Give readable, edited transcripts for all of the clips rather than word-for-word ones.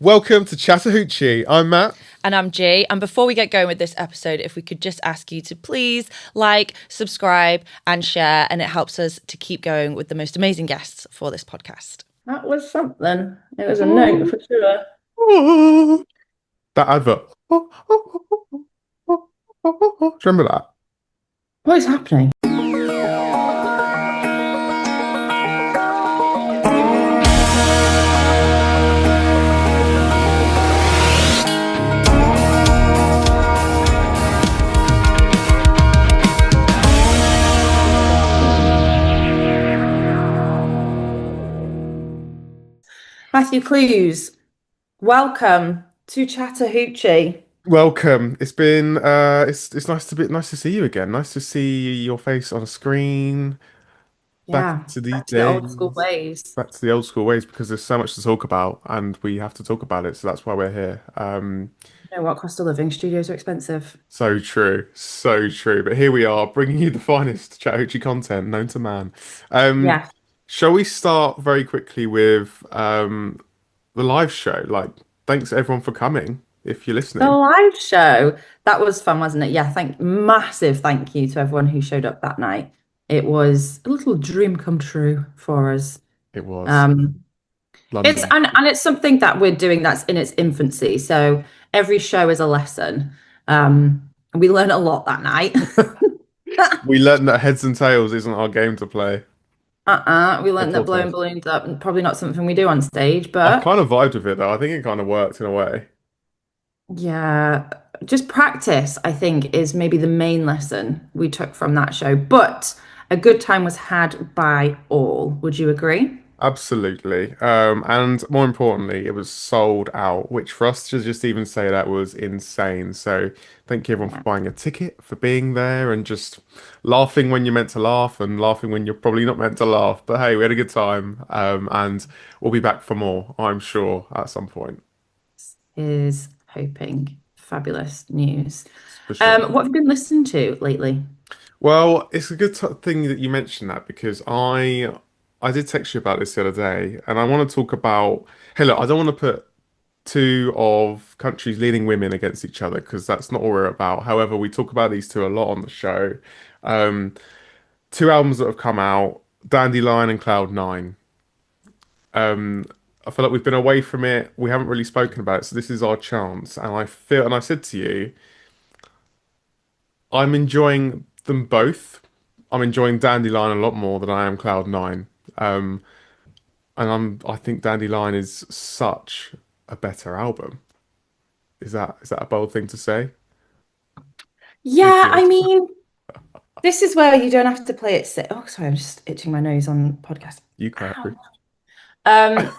Welcome to Chattahoochee. I'm Matt. And I'm G. And before we get going with this episode, if we could just ask you to please like, subscribe, and share, and it helps us to keep going with the most amazing guests for this podcast. That was something. It was a note for sure. That advert. Do you remember that? What is happening? Matthew Clues, welcome to Chattahoochee. Welcome. It's been it's nice to see you again. Nice to see your face on a screen. Yeah, Back to the back to the old school days. ways. Back to the old school ways because there's so much to talk about and we have to talk about it, so that's why we're here. You know what? Cost of living, studios are expensive. So true. So true. But here we are bringing you the finest Chattahoochee content known to man. Um, Yeah, Shall we start very quickly with the live show? Like, thanks everyone for coming, if you're the listening. live show. That was fun, wasn't it? Yeah, massive thank you to everyone who showed up that night. It was a little dream come true for us. It was Um, it's London. and it's something that we're doing that's in its infancy. So every show is a lesson. We learned a lot that night. We learned that heads and tails isn't our game to play. We A learned that blowing podcast. balloons up probably not something we do on stage, I but kind of vibed with it though. I think it kind of worked in a way. yeah, just practice, I think, is maybe the main lesson we took from that show. But a good time was had by all. Would you agree? Absolutely. And more importantly, it was sold out, which for us to just even say that was insane. So thank you everyone for Yeah. buying a ticket, for being there and just laughing when you're meant to laugh and laughing when you're probably not meant to laugh. But hey, we had a good time. And we'll be back for more, I'm sure, at some point. Is hoping. Fabulous news. For sure. What have you been listening to lately? Well, it's a good thing that you mentioned that because I did text you about this the other day, and I want to talk about. Hey, look, I don't want to put two of country's leading women against each other because that's not what we're about. However, we talk about these two a lot on the show. Um, Two albums that have come out, Dandelion and Cloud Nine. Um, I feel like we've been away from it. We haven't really spoken about it, so this is our chance. And I said to you, I'm enjoying them both. I'm enjoying Dandelion a lot more than I am Cloud Nine. Um, and I think Dandelion is such a better album. Is that a bold thing to say? It Yeah, I is. mean, this is where you don't have to play it safe. Oh, sorry, I'm just itching my nose on podcast. You go. Ow. Um,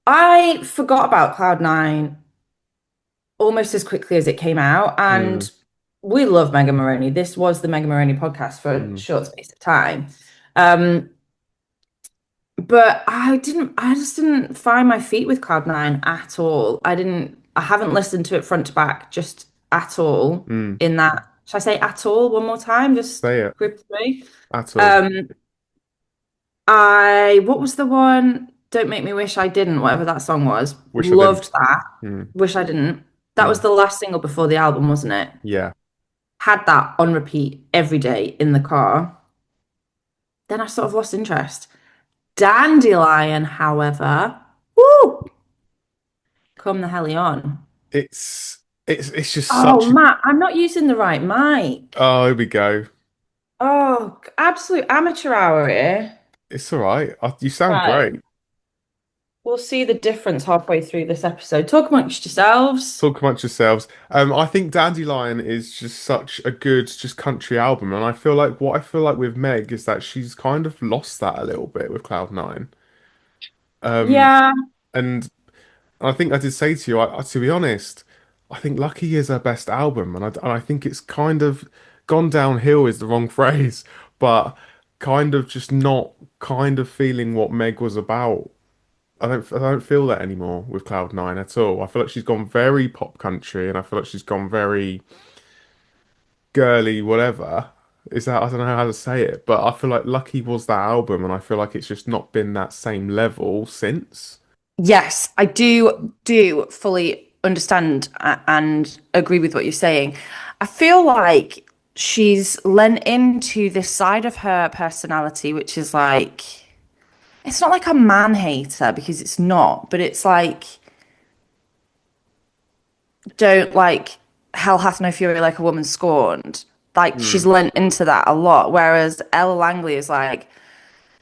I forgot about Cloud9 almost as quickly as it came out, Mm, and we love Mega Moroney. This was the Mega Moroney podcast for a mm, short space of time. Um, but I just didn't find my feet with Cloud9 at all. I haven't listened to it front to back just at all mm. in that. Should I say at all one more time? Just Say it grip me. at all. Um, what was the one? Don't Make Me Wish I Didn't, whatever that song was. Wish I didn't. Loved that. Mm, Wish I Didn't. That was mm. the last single before the album, wasn't it? Yeah. Had that on repeat every day in the car. Then I sort of lost interest. Dandelion, however, woo, come the hell on. It's just Oh, such. Matt, I'm not using the right mic. Oh, here we go. Oh, absolute amateur hour here. It's all right. You sound Right. great. We'll see the difference halfway through this episode. Talk amongst yourselves. Talk amongst yourselves. I think Dandelion is just such a good just country album, and I feel like what I feel like with Meg is that she's kind of lost that a little bit with Cloud Nine. Um, Yeah, and I think I did say to you, to be honest, I think Lucky is her best album, and I think it's kind of gone downhill is the wrong phrase, but kind of just not kind of feeling what Meg was about. I don't feel that anymore with Cloud Nine at all. I feel like she's gone very pop country, and I feel like she's gone very girly, whatever. Is that I don't know how to say it, but I feel like Lucky was that album, and I feel like it's just not been that same level since. Yes, I do fully understand and agree with what you're saying. I feel like she's lent into this side of her personality, which is like it's not like a man hater because it's not, but it's like don't like hell hath no fury like a woman scorned. Like she's Mm, lent into that a lot, whereas Ella Langley is like,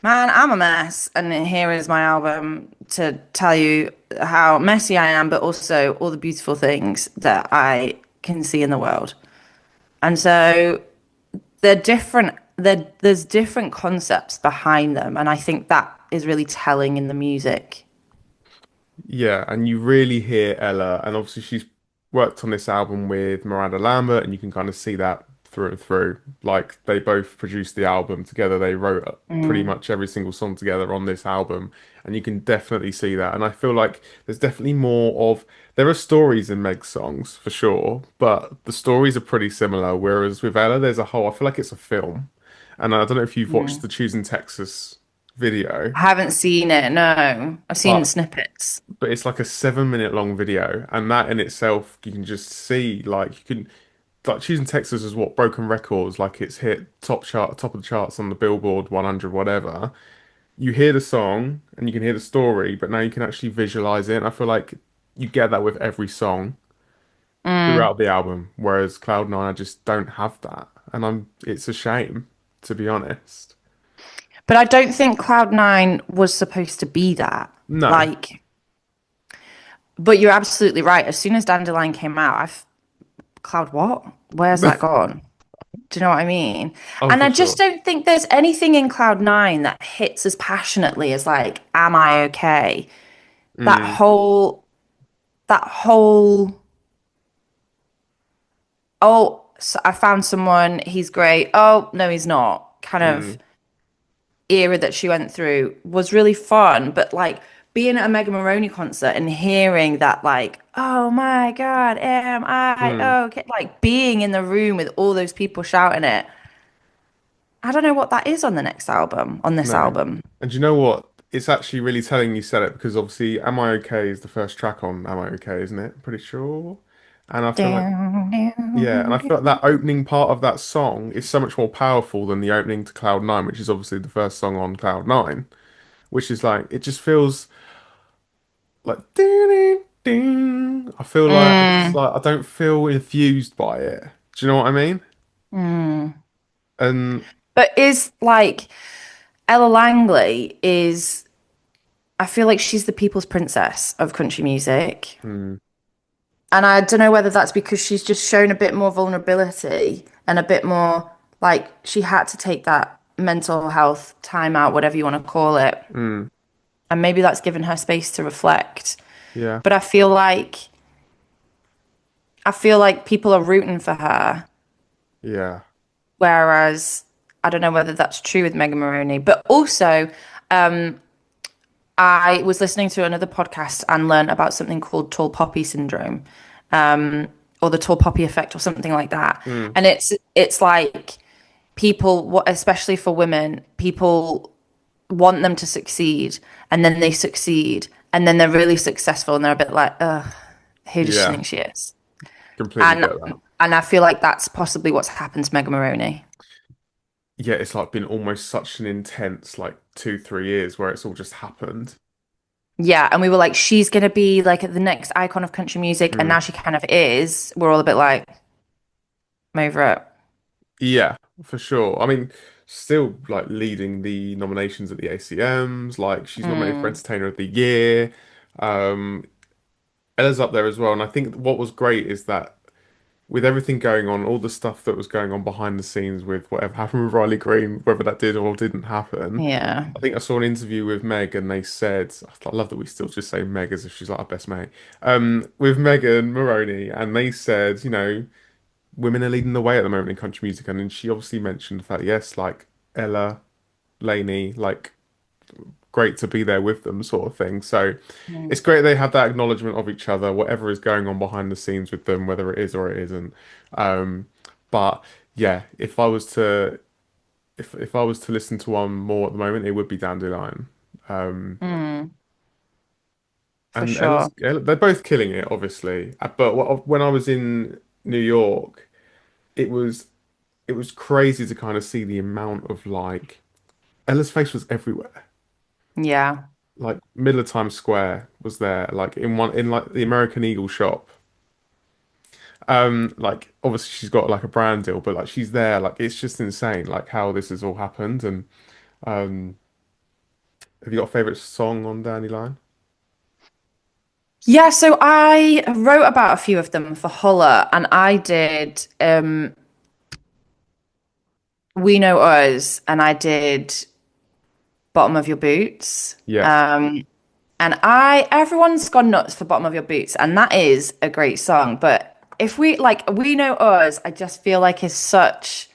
man, I'm a mess, and here is my album to tell you how messy I am, but also all the beautiful things that I can see in the world. And so they're different. There's different concepts behind them, and I think that is really telling in the music. yeah, and you really hear Ella, and obviously she's worked on this album with Miranda Lambert, and you can kind of see that through and through. Like they both produced the album together. They wrote pretty Mm, much every single song together on this album, and you can definitely see that. And I feel like there's definitely more of there are stories in Meg's songs for sure, but the stories are pretty similar. Whereas with Ella, there's a whole. I feel like it's a film, and I don't know if you've watched the mm. Choosing Texas video. I haven't seen it, no. I've seen the But snippets. it's like a 7 minute long video, and that in itself you can just see like you can like choosing Texas is what broken records like it's hit top of the charts on the Billboard 100 whatever. You hear the song and you can hear the story, but now you can actually visualize it. And I feel like you get that with every song Mm. throughout the album, whereas Cloud Nine I just don't have that, and I'm it's a shame to be honest. But I don't think Cloud9 was supposed to be that. No, Like, but you're absolutely right. As soon as Dandelion came out, I've Cloud what? Where's that gone? Do you know what I mean? oh And for I just sure. don't think there's anything in Cloud9 that hits as passionately as like, am I okay? That Mm, whole, that whole, oh, so I found someone, he's great. Oh, no, he's not. Kind of mm, era that she went through was really fun, but like being at a Mega Moroney concert and hearing that like, oh my God, am I mm, okay? Like being in the room with all those people shouting it. I don't know what that is on the next album, on this no. album. And do you know what? It's actually really telling you said it because obviously Am I Okay is the first track on Am I Okay, isn't it? Pretty sure. And I feel like Down, yeah, and I down, feel like that down. opening part of that song is so much more powerful than the opening to Cloud Nine, which is obviously the first song on Cloud Nine, which is like it just feels like ding, ding, ding. I feel like it's Mm, like I don't feel infused by it. Do you know what I mean? mm. And But is like Ella Langley is, I feel like she's the people's princess of country music. mm, And I don't know whether that's because she's just shown a bit more vulnerability and a bit more like she had to take that mental health time out, whatever you want to call it. mm, And maybe that's given her space to reflect. yeah, But I feel like people are rooting for her. yeah, Whereas I don't know whether that's true with Megan Moroney. But also, I was listening to another podcast and learned about something called tall poppy syndrome, or the tall poppy effect, or something like that. mm, And it's like people, especially for women, people want them to succeed, and then they succeed, and then they're really successful, and they're a bit like, ugh, who does she yeah. think she is? Completely And get that. and I feel like that's possibly what's happened to Megan Moroney. Yeah, it's like been almost such an intense like 2, 3 years where it's all just happened. Yeah, and we were like, she's gonna be like the next icon of country music, and Mm. now she kind of is. We're all a bit like, I'm over it. Yeah, for sure. I mean, still like leading the nominations at the ACMs, like she's nominated for Mm, Entertainer of the Year. Um, Ella's up there as well. And I think what was great is that with everything going on, all the stuff that was going on behind the scenes with whatever happened with Riley Green, whether that did or didn't happen, yeah. I think I saw an interview with Meg and they said, I love that we still just say Meg as if she's like our best mate, with Megan Moroney, and they said, women are leading the way at the moment in country music. And then she obviously mentioned that, yes, like Ella, Lainey, like great to be there with them, sort of thing. So Mm. it's great they have that acknowledgement of each other, whatever is going on behind the scenes with them, whether it is or it isn't. But yeah, if I was to listen to one more at the moment, it would be Dandelion. Um, Mm. for and sure. They're both killing it, obviously. But when I was in New York, it was it was crazy to kind of see the amount of like Ella's face was everywhere. Yeah. Like middle of Times Square was there, like in like the American Eagle shop. Like obviously she's got like a brand deal, but like she's there, like it's just insane, like how this has all happened. And um, have you got a favorite song on Dandelion? Yeah, so I wrote about a few of them for Holler, and I did We Know Us, and I did Bottom of Your Boots. Yeah, And everyone's gone nuts for Bottom of Your Boots, and that is a great song. But if we like We Know Us, I just feel like is such.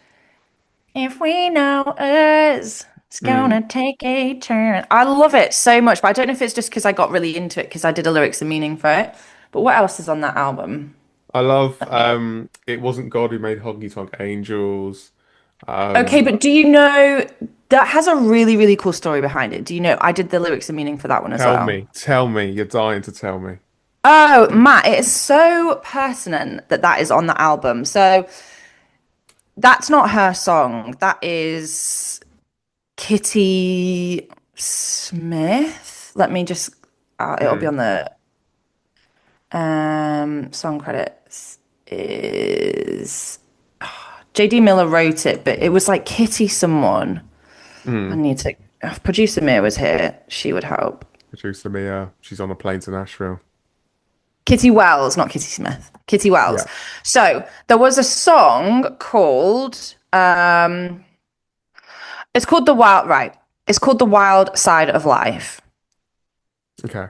If we know us, it's mm. gonna take a turn. I love it so much, but I don't know if it's just because I got really into it because I did a lyrics and meaning for it. But what else is on that album? I love Let me. It Wasn't God Who Made Honky Tonk Angels. Okay, Um, but do you know that has a really, really cool story behind it? Do you know I did the lyrics and meaning for that one as well? tell me, you're dying to tell me. Oh, Matt, it is so pertinent that that is on the album. So that's not her song. That is Kitty Smith. Let me just, it'll be Mm, on the song credits. Is JD Miller wrote it, but it was like Kitty someone. I mm. need to. If producer Mia was here, she would help. Producer Mia, she's on a plane to Nashville. Kitty Wells, not Kitty Smith. Kitty Wells. Yeah. So there was a song called it's called The Wild Right. It's called The Wild Side of Life. Okay.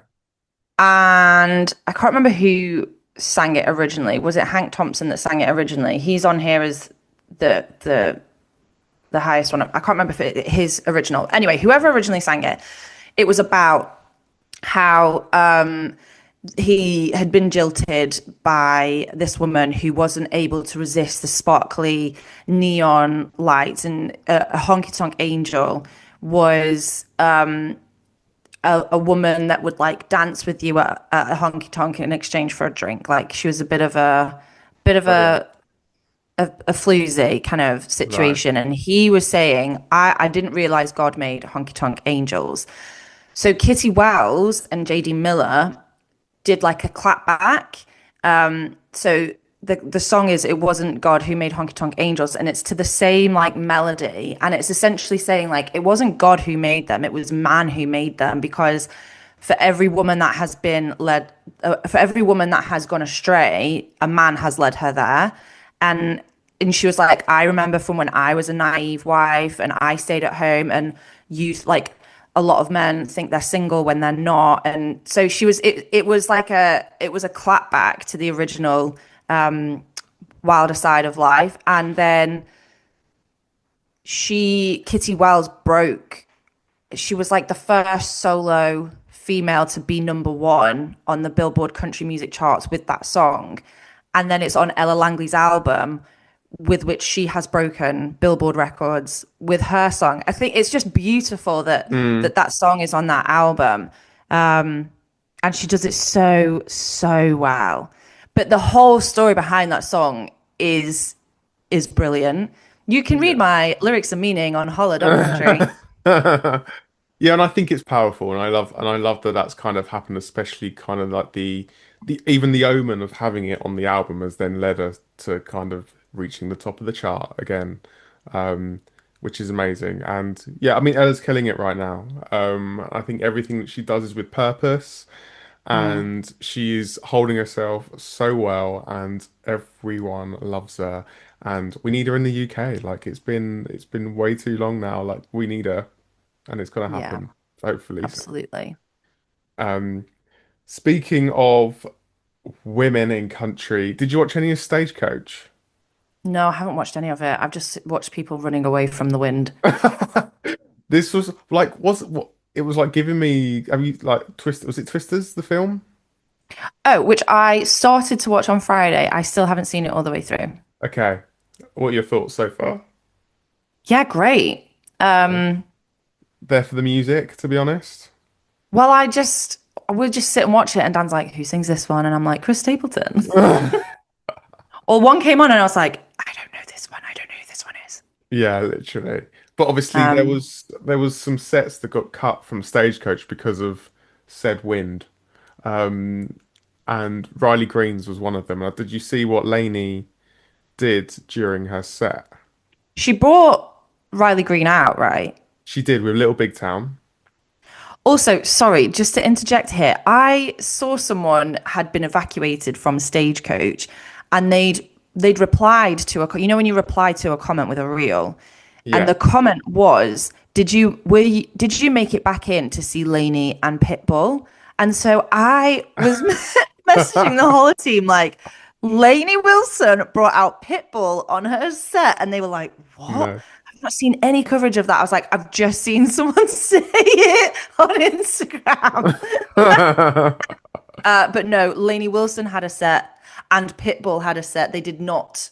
And I can't remember who sang it originally. Was it Hank Thompson that sang it originally? He's on here as the the the highest one. I can't remember if his original. Anyway, whoever originally sang it, it was about how he had been jilted by this woman who wasn't able to resist the sparkly neon lights, and a honky tonk angel was a woman that would like dance with you at a honky tonk in exchange for a drink. Like she was a bit of Brilliant. a floozy kind of Right. situation. And he was saying, I didn't realize God made honky tonk angels. So Kitty Wells and JD Miller did like a clap back. So the song is "It Wasn't God Who Made Honky Tonk Angels," and it's to the same like melody, and it's essentially saying like it wasn't God who made them, it was man who made them, because for every woman that has been led, for every woman that has gone astray, a man has led her there, and. And she was like, I remember from when I was a naive wife and I stayed at home and youth like a lot of men think they're single when they're not. And so she was it was like it was a clapback to the original Wilder Side of Life. And then Kitty Wells broke. She was like the first solo female to be number one on the Billboard country music charts with that song. And then it's on Ella Langley's album, with which she has broken Billboard records with her song. I think it's just beautiful that Mm. that song is on that album. And she does it so well. But the whole story behind that song is brilliant. You can read Yeah. my lyrics and meaning on Holler documentary. Yeah, and I think it's powerful, and I love that that's kind of happened, especially kind of like the even the omen of having it on the album has then led us to kind of reaching the top of the chart again, um, which is amazing. And yeah, I mean Ella's killing it right now. I think everything that she does is with purpose, Mm, and she's holding herself so well, and everyone loves her. And we need her in the UK. Like it's been way too long now. Like we need her, and it's gonna yeah, happen, hopefully. So, absolutely. um, speaking of women in country, did you watch any of Stagecoach? No, I haven't watched any of it. I've just watched people running away from the wind. This was like, was what it was like giving me. Have you like Twist? Was it Twisters, the film? Oh, which I started to watch on Friday. I still haven't seen it all the way through. Okay, what are your thoughts so far? Yeah, great. There for the music, to be honest. Well, I just we'll just sit and watch it. And Dan's like, who sings this one? And I'm like, Chris Stapleton. Or one came on and I was like, I don't know this one. I don't know who this one is. Yeah, literally. But obviously Um, there was some sets that got cut from Stagecoach because of said wind. Um, and Riley Green's was one of them. Did you see what Lainey did during her set? she brought Riley Green out, right? She did with Little Big Town. Also, sorry, just to interject here, I saw someone had been evacuated from Stagecoach, and they'd replied to a, you know, when you reply to a comment with a reel, and Yeah. the comment was, did you make it back in to see Lainey and Pitbull? And so I was messaging the whole team like, Lainey Wilson brought out Pitbull on her set, and they were like, what? No. Not seen any coverage of that. I was like, I've just seen someone say it on Instagram. But no, Lainey Wilson had a set and Pitbull had a set. They did not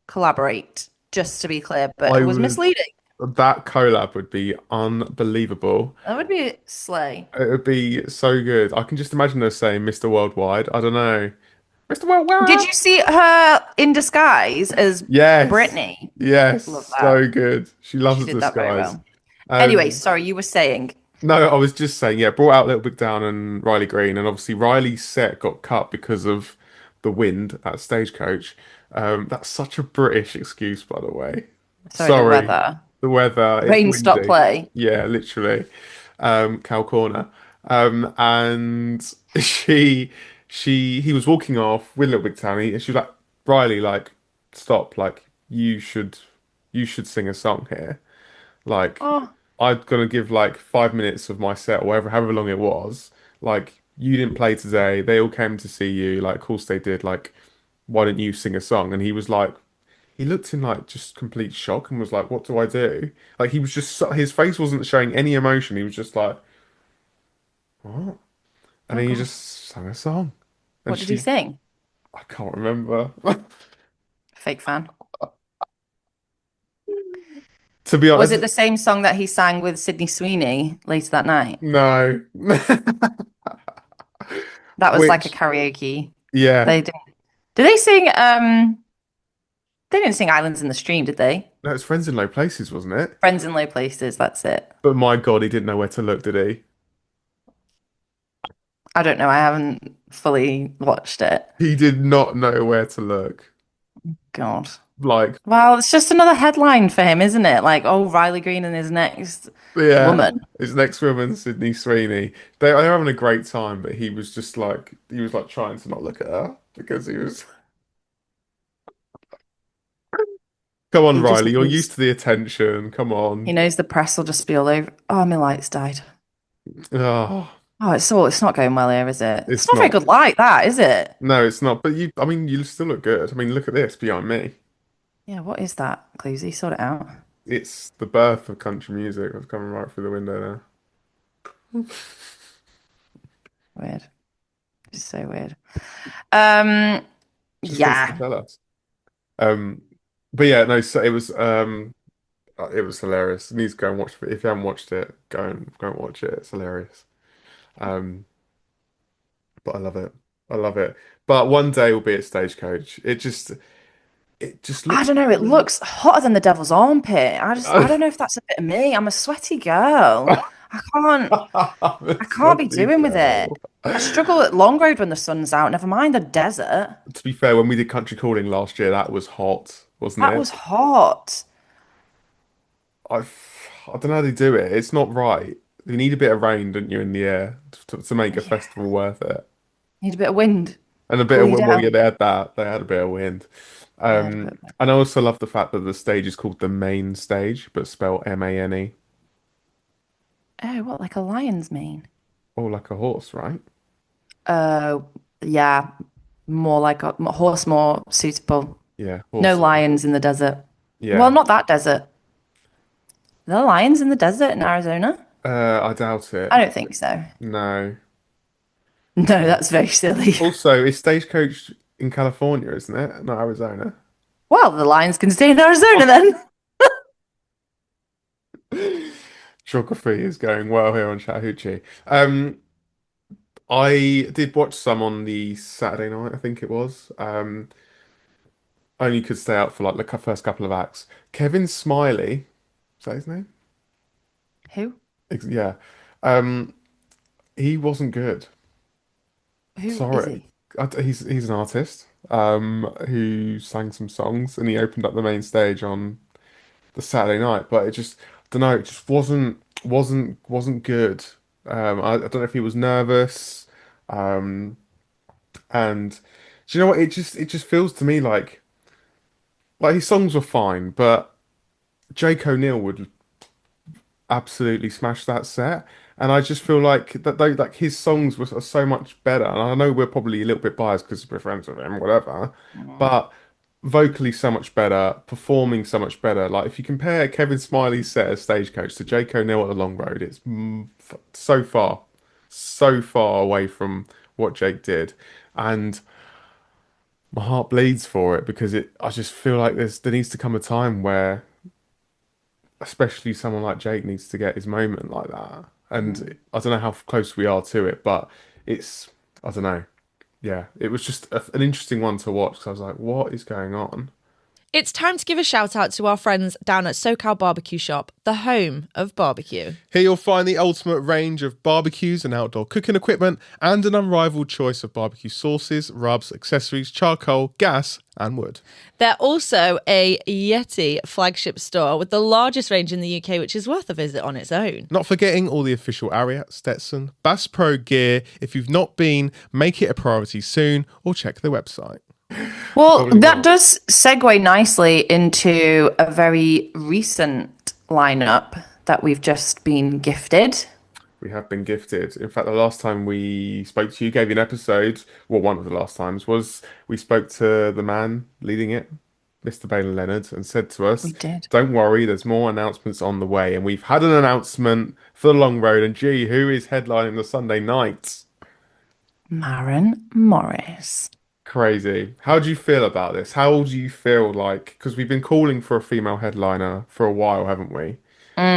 collaborate, just to be clear, but I it was would misleading. That collab would be unbelievable. That would be slay. It would be so good. I can just imagine her saying Mr. Worldwide. I don't know. Mr. Did Worldwide. you see her in disguise as Yes. Brittany? Yes. Love that. So good. She She loves did that very disguise. well. Anyway, Um, sorry, you were saying. no, I was just saying, yeah, brought out Little Big Down and Riley Green, and obviously Riley's set got cut because of the wind at Stagecoach. That's such a British excuse, by the way. Sorry, the Sorry, weather. the weather, it's Rain stop windy. play. Yeah, literally. Cow Corner. And he was walking off with Little Big Town. And she was like, Riley, like, stop, like, you should sing a song here. Like, Oh, I'm gonna give like 5 minutes of my set, or whatever, however long it was. Like, you didn't play today. They all came to see you. Like, of course they did. Like, why don't you sing a song? And he was like, he looked in like just complete shock and was like, "What do I do?" Like, he was just his face wasn't showing any emotion. He was just like, "What?" And oh then he God. just sang a song, and What did he she, sing? I can't remember. Fake fan. To be Was honest, it the same song that he sang with Sydney Sweeney later that night? no. That was like a Which, karaoke. yeah, They didn't. Did they sing they didn't sing Islands in the Stream, did they? no, it's Friends in Low Places, wasn't it? Friends in Low Places, that's it. But my God, he didn't know where to look, did he? I don't know, I haven't fully watched it. He did not know where to look. God. Like, Well, it's just another headline for him, isn't it? Like, oh, Riley Green and his next yeah, woman. his next woman, Sydney Sweeney. They're having a great time, but he was just like, he was like trying to not look at her because he was, come on, He just Riley, you're used knows. to the attention. Come He on. knows the press will just be all over. Oh, my light's died. Oh, Oh, it's not going well here, is it? It's it's not very not. good light, that, is it? No, it's not. But I mean, you still look good. I mean, look at this behind me. Yeah, what is that, Cluesy? Sort it out. It's the birth of country music that's coming right through the window now. Weird. It's so weird. Um, Just wants to yeah. tell us. Um, but yeah, no. So it was hilarious. You need to go and watch it. If you haven't watched it, go and watch it. It's hilarious. Um, but I love it. I love it. But one day we'll be at Stagecoach. It just I looks don't know. It really. looks hotter than the devil's armpit. I don't know if that's a bit of me. I'm a sweaty girl. I can't, I It's can't be sweaty doing with it. girl. I struggle at Long Road when the sun's out. Never mind the desert. To be fair, when we did Country Calling last year, that was hot, wasn't That it? was hot. I I don't know how they do it. It's not right. You need a bit of rain, don't you, in the air to make a Yeah. festival worth it. Need a bit of wind. And a bit Cool of you well, down. yeah, they had that. They had a bit of wind. Yeah, a bit. And I also love the fact that the stage is called the main stage, but spelled Mane, Oh, what, like a lion's mane? or like a horse, right? Uh, yeah, more like a horse, more suitable. Yeah, No horse. lions in the desert. Well, Yeah. not that desert. Are there lions in the desert in Arizona? I doubt I it. don't think so. No. No, that's very silly. Also, it's Stagecoach in California, isn't it? Not Arizona. Well, the lions can stay in Arizona then. Geography is going well here on Chattahoochee. I did watch some on the Saturday night, I think it was. Only could stay out for like the first couple of acts. Kevin Smiley, is that his name? Who? Yeah. Um, he wasn't good. Who is Sorry. he? He's an artist who sang some songs and he opened up the main stage on the Saturday night, but it just I don't know, it just wasn't good. I don't know if he was nervous. Um, and do you know what? It just feels to me like his songs were fine, but Jake O'Neill would absolutely smash that set. And I just feel like that though, like his songs were so much better. And I know we're probably a little bit biased because we're friends with him, whatever. Mm. But vocally so much better, performing so much better. Like if you compare Kevin Smiley's set as Stagecoach to Jake O'Neill at the Long Road, it's so far away from what Jake did. And my heart bleeds for it because I just feel like there needs to come a time where especially someone like Jake needs to get his moment like that. Mm. And I don't know how close we are to it, but it's, I don't know. Yeah, it was just an interesting one to watch because I was like, what is going on? It's time to give a shout out to our friends down at SoCal Barbecue Shop, the home of barbecue. Here you'll find the ultimate range of barbecues and outdoor cooking equipment and an unrivaled choice of barbecue sauces, rubs, accessories, charcoal, gas and wood. They're also a Yeti flagship store with the largest range in the UK, which is worth a visit on its own. Not forgetting all the official Ariat, Stetson, Bass Pro gear. If you've not been, make it a priority soon or check the website. Well, Probably that not. does segue nicely into a very recent lineup that we've just been gifted. We have been gifted. In fact, the last time we spoke to you, gave you an episode, well, one of the last times was we spoke to the man leading it, Mr. Balin Leonard, and said to We us, did. don't worry, there's more announcements on the way. And we've had an announcement for the Long Road. And gee, who is headlining the Sunday nights? Maren Morris. Crazy. How do you feel about this? How do you feel like, because we've been calling for a female headliner for a while, haven't we?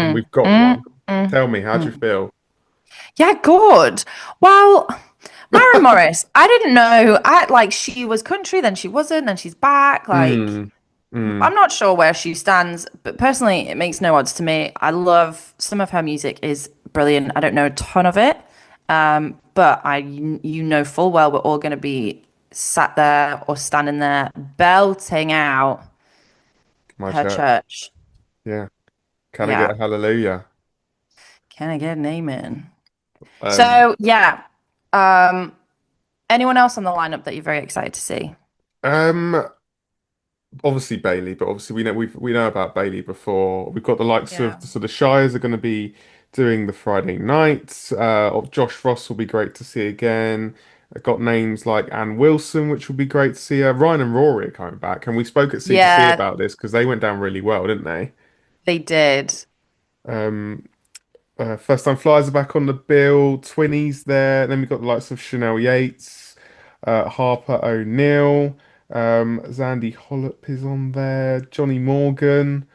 And Mm, we've got mm, one. mm, Tell me, how do you mm. feel? Yeah, good. Well, Maren Morris, I didn't know. I like she was country, then she wasn't, then she's back. Like, Mm, mm. I'm not sure where she stands, but personally, it makes no odds to me. I love some of her music is brilliant. I don't know a ton of it, but you know full well we're all going to be sat there or standing there belting out My her church. church. Yeah. Can I get Yeah, a hallelujah? can I get an amen? Um, So yeah, um, anyone else on the lineup that you're very excited to see? um, obviously Bailey, but obviously we know about Bailey before. We've got the likes Yeah. of so the Shires are going to be doing the Friday nights. Josh Ross will be great to see again. Got names like Ann Wilson, which will be great to see. Ryan and Rory are coming back, and we spoke at C2C Yeah, about this because they went down really well, didn't they? they did. Um, First Time Flyers are back on the bill. Twinnies there. Then we've got the likes of Chanel Yates, Harper O'Neill, Zandy Hollop is on there. Johnny Morgan.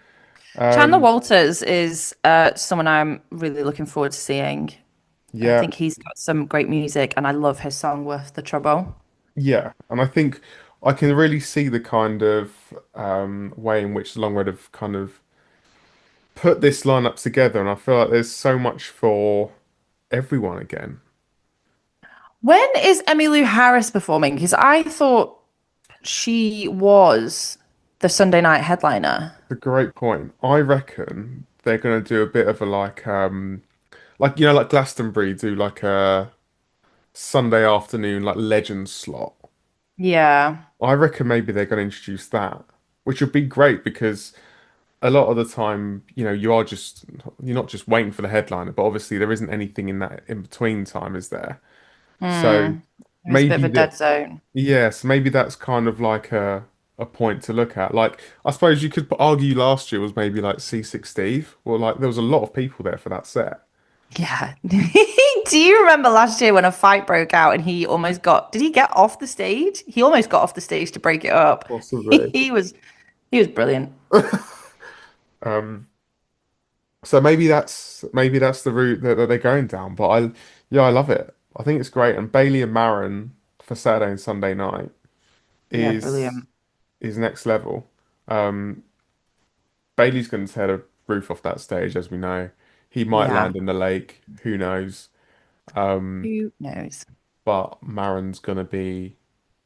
Chandler Um, Walters is someone I'm really looking forward to seeing. I yeah, think he's got some great music, and I love his song "Worth the Trouble." yeah, and I think I can really see the kind of way in which the Long Road have kind of put this lineup together, and I feel like there's so much for everyone again. When is Emmylou Harris performing? Because I thought she was the Sunday night headliner. It's a great point. I reckon they're gonna do a bit of a like like Glastonbury do like a Sunday afternoon like legend slot. Yeah. I reckon maybe they're gonna introduce that, which would be great because a lot of the time, you're not just waiting for the headliner, but obviously there isn't anything in that in between time, is there? So Hmm. It's a bit of maybe a dead that zone. yes, maybe that's kind of like a point to look at. Like I suppose you could argue last year was maybe like C6 Steve, or like there was a lot of people there for that set. Yeah. Do you remember last year when a fight broke out and did he get off the stage? He almost got off the stage to break it up. Possibly. He was brilliant. Um, so maybe that's the route that they're going down. But I love it. I think it's great. And Bailey and Maren for Saturday and Sunday night Yeah, is brilliant. is next level. Um, Bailey's going to tear the roof off that stage, as we know. He might Yeah. land in the lake. Who knows? Um, Who knows? but Maren's gonna be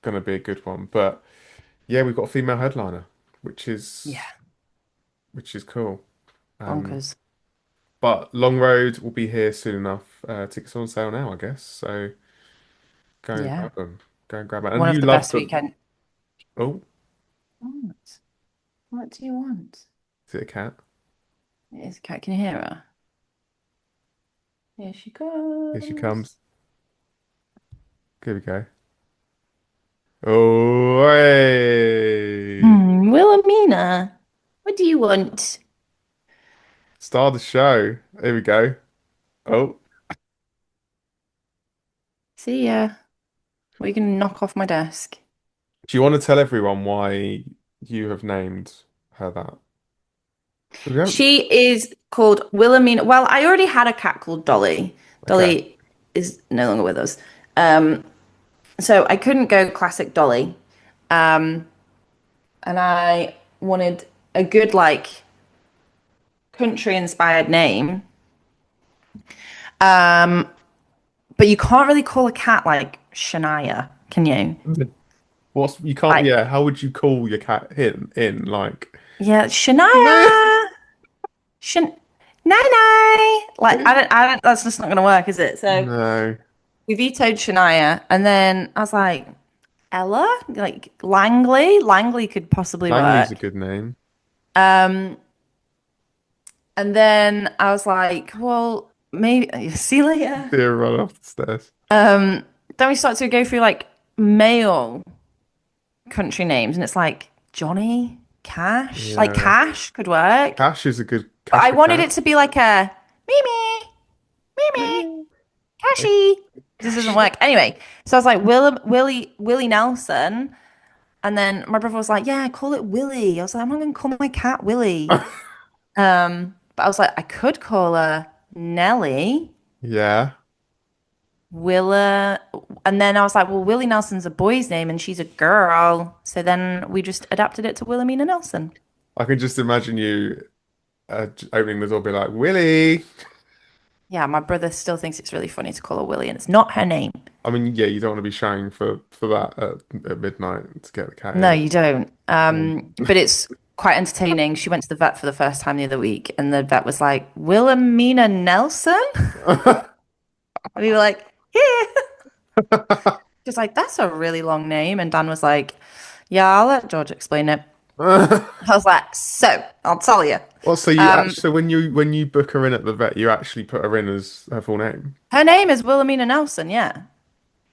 a good one. But yeah, we've got a female headliner, which Yeah, is which is cool. Um, bonkers. but Long Road will be here soon enough. Tickets are on sale now, I guess. So go and Yeah. grab them. Go and grab them. And One you of the love best the weekend. oh, What? What do you want? is it a cat? It is a cat. Can you hear her? Here she Here she goes. comes. Here we go. Oh, hey. Wilhelmina, what do you want? Star of the show. Here we go. Oh, See ya. Well, you can knock off my desk. do you want to tell everyone why you have named her that? 'Cause we haven't. She is called Wilhelmina. Well, I already had a cat called Dolly. Okay. Dolly is no longer with us. Um, so I couldn't go classic Dolly. Um, and I wanted a good, like, country inspired name. But you can't really call a cat like Shania, can you? What's you can't Like, yeah, how would you call your cat in like yeah, no Shania. Shan Nai. Like, I don't, that's just not gonna work, is it? So no. we vetoed Shania, and then I was like, Ella, like Langley. Langley could possibly Langley's a work. good name. And then I was like, well, maybe see you later. Dear run off the stairs. Then we started to go through like male country names, and it's like Johnny, Cash. Like Yeah. Cash could work. Cash is a good But Cash I the wanted cat. it to be like a Mimi, Mimi, Cashy. This doesn't work. Anyway, so I was like, Willie Nelson. And then my brother was like, yeah, call it Willie. I was like, I'm not going to call my cat Willie. But I was like, I could call her Nellie, Yeah. Willa. And then I was like, well, Willie Nelson's a boy's name and she's a girl. So then we just adapted it to Wilhelmina Nelson. I can just imagine you opening the door be like, Willie. Yeah, my brother still thinks it's really funny to call her Willie, and it's not her name. I mean, yeah, you don't want to be showing for that at midnight to get the cat No, in. you don't. Mm. But it's quite entertaining. She went to the vet for the first time the other week, and the vet was like, Wilhelmina Nelson? And we were like, yeah. She's like, that's a really long name. And Dan was like, yeah, I'll let George explain it. I was like, so I'll tell you. Well, so you actually so when you book her in at the vet, you actually put her in as her full name. Her name is Wilhelmina Nelson. Yeah.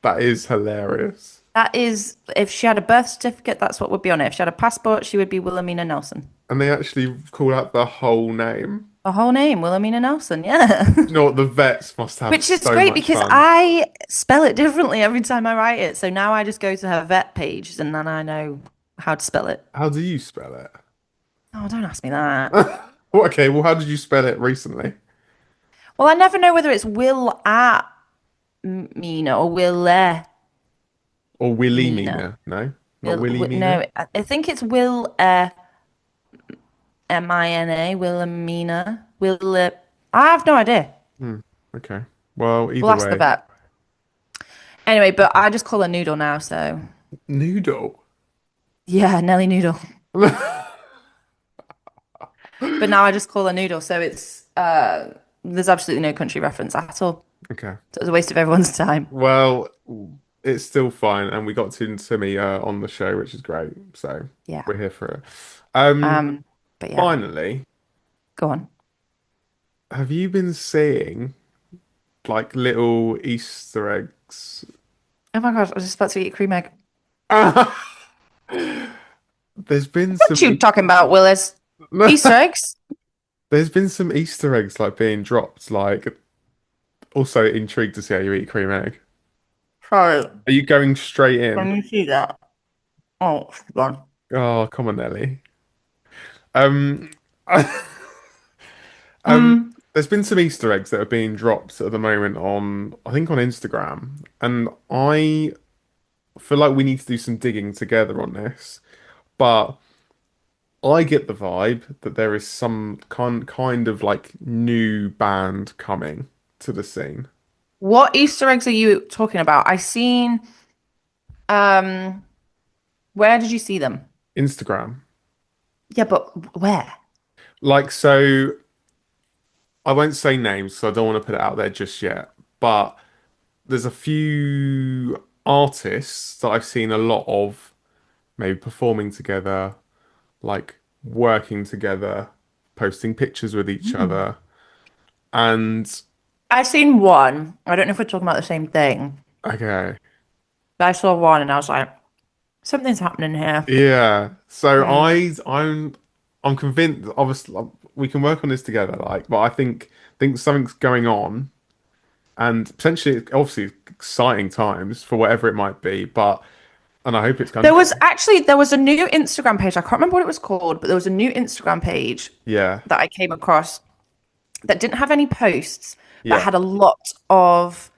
That is hilarious. That is, if she had a birth certificate, that's what would be on it. If she had a passport, she would be Wilhelmina Nelson. And they actually call out the whole name. The whole name, Wilhelmina Nelson. Yeah. You know what? The vets must have Which is so great much because fun. I spell it differently every time I write it. So now I just go to her vet page and then I know how to spell it. How do you spell it? Oh, don't ask me that. Well, okay, well, how did you spell it recently? Well, I never know whether it's Will at Mina or Will Or Willy Mina. Mina? No, not Willy No, Mina. I think it's Will Mina, Wilhelmina, Will. I have no idea. Okay. Well, We'll either ask the way, vet. Anyway, but I just call her Noodle now. So noodle. yeah, Nelly Noodle. But now I just call her Noodle. So it's there's absolutely no country reference at all. Okay. So it was a waste of everyone's time. Well, it's still fine, and we got Timmy on the show, which is great. So Yeah. we're here for it. But yeah, Finally, go on. have you been seeing like little Easter eggs? Oh my gosh, I was just about to eat a cream egg. There's been What you talking about, Willis? Easter eggs? there's been some Easter eggs like being dropped. Like, also intrigued to see how you eat cream egg. Sorry, Are you going straight can in? you see that? Oh, God. Oh, come on, Nelly. Um, there's been some Easter eggs that are being dropped at the moment on, I think on Instagram, and I feel like we need to do some digging together on this. But I get the vibe that there is some kind of like new band coming to the scene. What Easter eggs are you talking about? I seen um where did you see them? Instagram. Yeah, but where? Like, so I won't say names, so I don't want to put it out there just yet. But there's a few artists that I've seen a lot of maybe performing together, like working together, posting pictures with each other. And I've seen one. I don't know if we're talking about the same thing, okay, but I saw one and I was like, something's happening here. yeah. So Mm. I'm convinced. Obviously, like, we can work on this together. Like, but I think something's going on, and potentially, obviously, exciting times for whatever it might be. But and I hope it's There country. was a new Instagram page. I can't remember what it was called, but there was a new Instagram page Yeah, that I came across that didn't have any posts, but yeah, had a lot of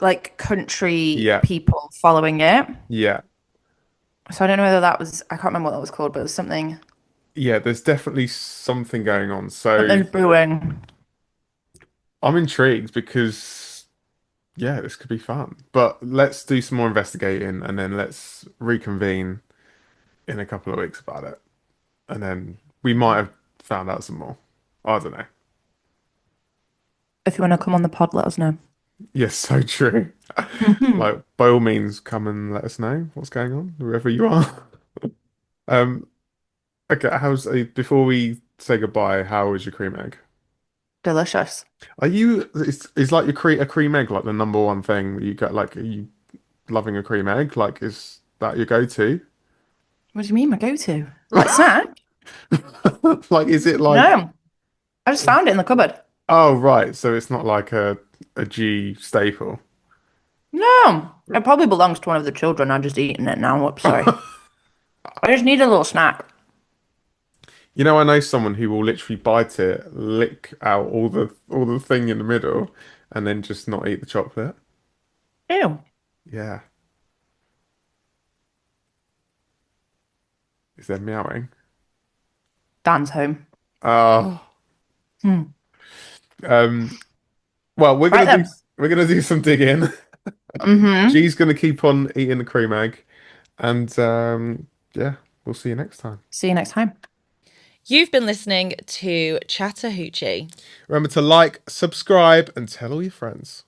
like country yeah, people following it. yeah, So I don't know whether that was, I can't remember what that was called, but it was yeah. There's definitely something going on. So something brewing. I'm intrigued because yeah, this could be fun. But let's do some more investigating, and then let's reconvene in a couple of weeks about it. And then we might have found out some more. I don't know. If you want to come on the pod, let us know. Yes, so true. Like, by all means, come and let us know what's going on, wherever you are. Um, okay, before we say goodbye, how was your cream egg? Delicious. Are you, is like a cream egg like the number one thing that you get? Like, are you loving a cream egg? Like, is that your go-to? What do you mean, my go-to? Like snack? Like, is it like, No, I just found it in the cupboard. oh, right, so it's not like a G staple. No, it probably belongs to one of the children. I'm just eating it now. Whoops, sorry. I just need a little snack. You know, I know someone who will literally bite it, lick out all the thing in the middle, and then just not eat the chocolate. Ew. Yeah. Is there meowing? Dan's home. Oh. Hmm. Um, well, Right then. we're gonna do some digging. Mm-hmm. G's gonna keep on eating the cream egg, and yeah, we'll see you next time. See you next time. You've been listening to Chattahoochee. Remember to like, subscribe, and tell all your friends.